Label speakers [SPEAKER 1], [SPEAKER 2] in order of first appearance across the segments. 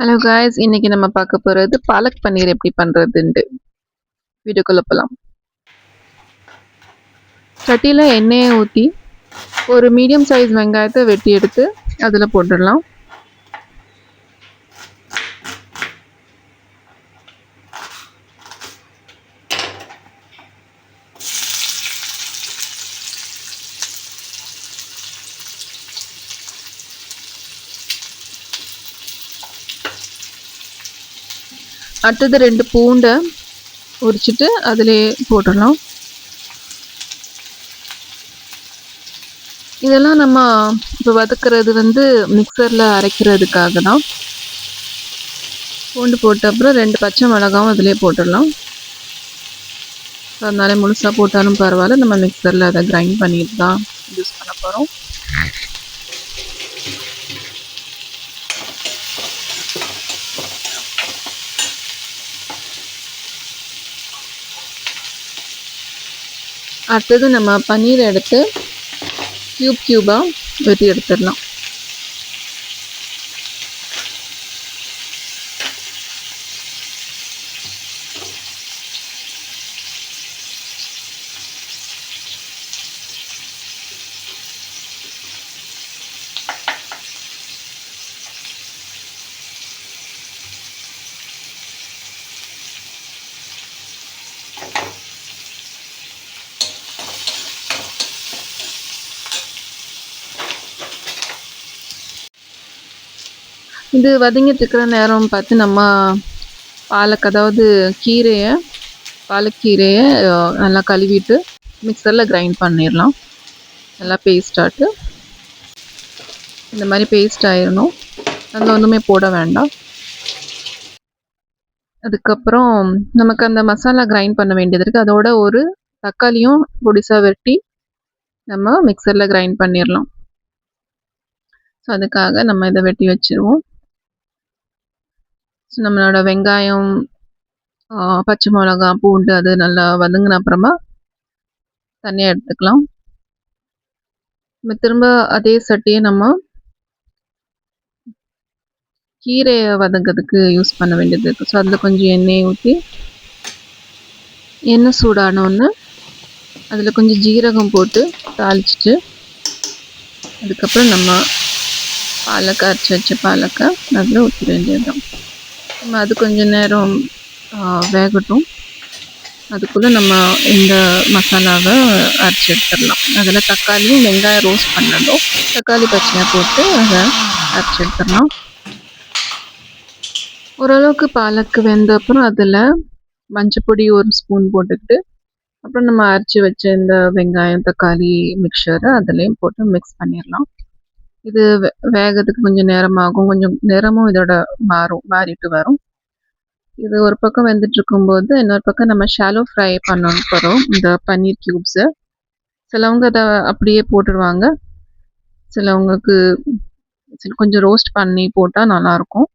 [SPEAKER 1] Hello guys, இன்னைக்கு நம்ம பார்க்க போகிறது பாலக் பன்னீர் எப்படி பண்ணுறதுன்ட்டு. வீடியோக்குள்ளே போகலாம். சட்டியில் எண்ணெயை ஊற்றி ஒரு மீடியம் சைஸ் வெங்காயத்தை வெட்டி எடுத்து அதில் போட்டுடலாம். அடுத்தது 2 பூண்டை உரிச்சிட்டு அதிலே போட்டுடலாம். இதெல்லாம் நம்ம இப்போ வதக்கிறது மிக்சரில் அரைக்கிறதுக்காக தான். பூண்டு போட்ட அப்புறம் 2 பச்சை மிளகாவும் அதிலே போட்டுடலாம். அதனால முழுசாக போட்டாலும் பரவாயில்ல, நம்ம மிக்சரில் அதை கிரைண்ட் பண்ணிட்டு தான் யூஸ் பண்ண போகிறோம். அடுத்தது நம்ம பன்னீர் எடுத்து க்யூபாக வெட்டி எடுத்துடலாம். இது வதங்கிட்டு இருக்கிற நேரம் பார்த்து நம்ம அதாவது பாலக்கீரையை நல்லா கழுவிட்டு மிக்சரில் கிரைண்ட் பண்ணிடலாம். நல்லா பேஸ்டாட்டு இந்த மாதிரி பேஸ்ட் ஆயிடணும். அதில் ஒன்றுமே போட வேண்டாம். அதுக்கப்புறம் நமக்கு அந்த மசாலா கிரைண்ட் பண்ண வேண்டியது இருக்குது. அதோட ஒரு தக்காளியும் பொடிசாக வெட்டி நம்ம மிக்சரில் கிரைண்ட் பண்ணிடலாம். ஸோ அதுக்காக நம்ம இதை வெட்டி வச்சுருவோம். நம்மளோட வெங்காயம், பச்சை மிளகா, பூண்டு அது நல்லா வதங்கின அப்புறமா தனியாக எடுத்துக்கலாம். நம்ம திரும்ப அதே சட்டியை நம்ம கீரையை வதங்கிறதுக்கு யூஸ் பண்ண வேண்டியது இருக்குது. ஸோ அதில் கொஞ்சம் எண்ணெயை ஊற்றி எண்ணெய் சூடானோன்னு அதில் கொஞ்சம் ஜீரகம் போட்டு தாளிச்சிட்டு அதுக்கப்புறம் நம்ம அரைச்சி வச்ச பாலக்கை அதில் ஊற்ற வேண்டியது தான். நம்ம அது கொஞ்சம் நேரம் வேகட்டும். அதுக்குள்ளே நம்ம இந்த மசாலாவை அரைச்சி எடுத்துடலாம். அதில் தக்காளியும் வெங்காயம் ரோஸ்ட் பண்ணதும் தக்காளி பச்சையாக போட்டு அதை அரைச்சி எடுத்துடலாம். ஓரளவுக்கு பாலக்கு வெந்த அப்புறம் அதில் மஞ்சப்பொடி 1 ஸ்பூன் போட்டுக்கிட்டு அப்புறம் நம்ம அரைச்சி வச்ச இந்த வெங்காயம் தக்காளி மிக்சரை அதுலேயும் போட்டு மிக்ஸ் பண்ணிடலாம். இது வேகிறதுக்கு கொஞ்சம் நேரமாகும். கொஞ்சம் நேரமும் இதோட மாறிட்டு வரும். இது ஒரு பக்கம் வெந்துட்டு இருக்கும்போது இன்னொரு பக்கம் நம்ம ஷாலோ ஃப்ரை பண்ண போகிறோம் இந்த பன்னீர் க்யூப்ஸை. சிலவங்க அதை அப்படியே போட்டுடுவாங்க. சிலவங்களுக்கு கொஞ்சம் ரோஸ்ட் பண்ணி போட்டால் நல்லாயிருக்கும்.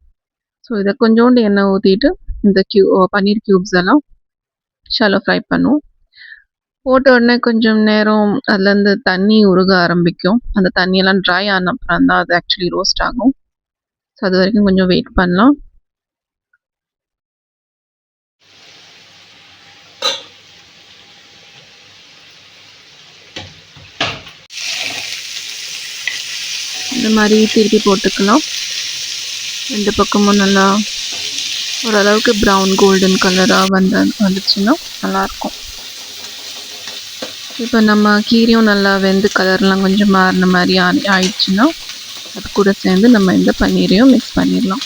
[SPEAKER 1] ஸோ இதை கொஞ்சோண்டு எண்ணெய் ஊற்றிட்டு இந்த பன்னீர் க்யூப்ஸ் எல்லாம் ஷாலோ ஃப்ரை பண்ணுவோம். போட்ட உடனே கொஞ்சம் நேரம் அதுலேருந்து தண்ணி உருக ஆரம்பிக்கும். அந்த தண்ணியெல்லாம் ட்ரை ஆன அப்புறம் தான் அது ஆக்சுவலி ரோஸ்ட் ஆகும். ஸோ அது வரைக்கும் கொஞ்சம் வெயிட் பண்ணலாம். இந்த மாதிரி திருப்பி போட்டுக்கலாம். 2 பக்கமும் நல்லா ஓரளவுக்கு ப்ரௌன் கோல்டன் கலராக வந்துச்சுன்னா நல்லாயிருக்கும். இப்போ நம்ம கீரையும் நல்லா வெந்து கலர்லாம் கொஞ்சம் மாறின மாதிரி ஆயிடுச்சுன்னா அது கூட சேர்ந்து நம்ம இந்த பன்னீரையும் மிக்ஸ் பண்ணிடலாம்.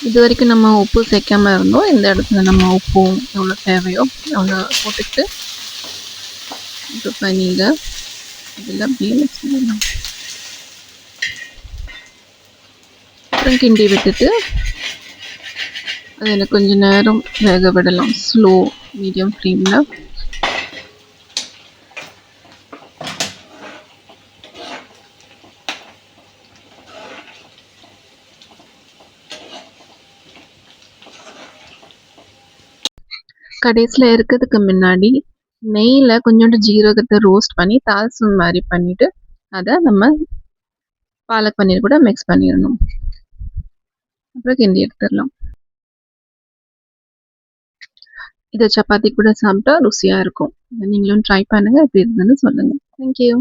[SPEAKER 1] இது வரைக்கும் நம்ம உப்பு சேர்க்காமல் இருந்தோம். இந்த இடத்துல நம்ம உப்பும் எவ்வளோ தேவையோ அவ்வளோ போட்டுக்கிட்டு இப்போ பன்னீரை இதில் அப்படியே மிக்ஸ் பண்ணிடலாம். அப்புறம் கிண்டி விட்டுட்டு அதில் கொஞ்சம் நேரம் வேக விடலாம். ஸ்லோ மீடியம் ஃப்ளேமில். கடைசியில் இருக்கிறதுக்கு முன்னாடி நெய்யில் கொஞ்சோண்டு ஜீரகத்தை ரோஸ்ட் பண்ணி தால்சம் மாதிரி பண்ணிவிட்டு அதை நம்ம பாலக் பன்னீர் கூட மிக்ஸ் பண்ணிடணும். அப்புறம் கிண்டி எடுத்துடலாம். இதை சப்பாத்தி கூட சாப்பிட்டா ருசியாக இருக்கும். நீங்களும் ட்ரை பண்ணுங்கள், எப்படி இருந்ததுன்னு சொல்லுங்கள். தேங்க்யூ.